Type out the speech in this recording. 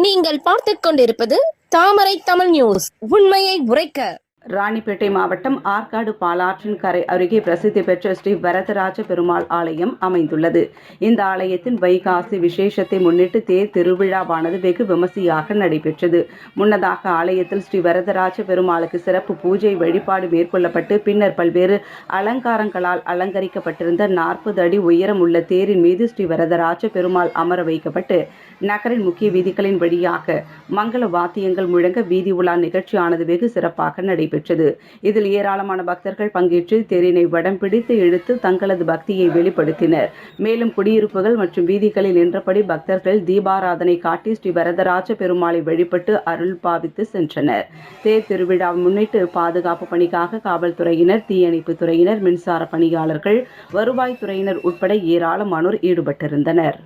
நீங்கள் பார்த்துக் கொண்டிருப்பது தாமரை தமிழ் நியூஸ். உண்மையை உரைக்க. ராணிப்பேட்டை மாவட்டம் ஆற்காடு பாலாற்றின் கரை அருகே பிரசித்தி பெற்ற ஸ்ரீ வரதராஜ பெருமாள் ஆலயம் அமைந்துள்ளது. இந்த ஆலயத்தின் வைகாசி விசேஷத்தை முன்னிட்டு தேர் திருவிழாவானது வெகு விமர்சையாக நடைபெற்றது. முன்னதாக ஆலயத்தில் ஸ்ரீ வரதராஜ பெருமாளுக்கு சிறப்பு பூஜை வழிபாடு மேற்கொள்ளப்பட்டு பின்னர் பல்வேறு அலங்காரங்களால் அலங்கரிக்கப்பட்டிருந்த 40 அடி உயரம் உள்ள தேரின் மீது ஸ்ரீ வரதராஜ பெருமாள் அமர வைக்கப்பட்டு நகரின் முக்கிய வீதிகளின் வழியாக மங்கள வாத்தியங்கள் முழங்க வீதி உலா நிகழ்ச்சியானது வெகு சிறப்பாக நடைபெற்றது. இதில் ஏராளமான பக்தர்கள் பங்கேற்று தேரினை வடம் பிடித்து இழுத்து தங்களது பக்தியை வெளிப்படுத்தினர். மேலும் குடியிருப்புகள் மற்றும் வீதிகளில் நின்றபடி பக்தர்கள் தீபாராதனை காட்டி ஸ்ரீ வரதராஜ பெருமாளை வழிபட்டு அருள் பாவித்து சென்றனர். தேர் திருவிழாவை முன்னிட்டு பாதுகாப்பு பணிக்காக காவல்துறையினர், தீயணைப்பு துறையினர், மின்சார பணியாளர்கள், வருவாய்த்துறையினர் உட்பட ஏராளமானோர் ஈடுபட்டிருந்தனர்.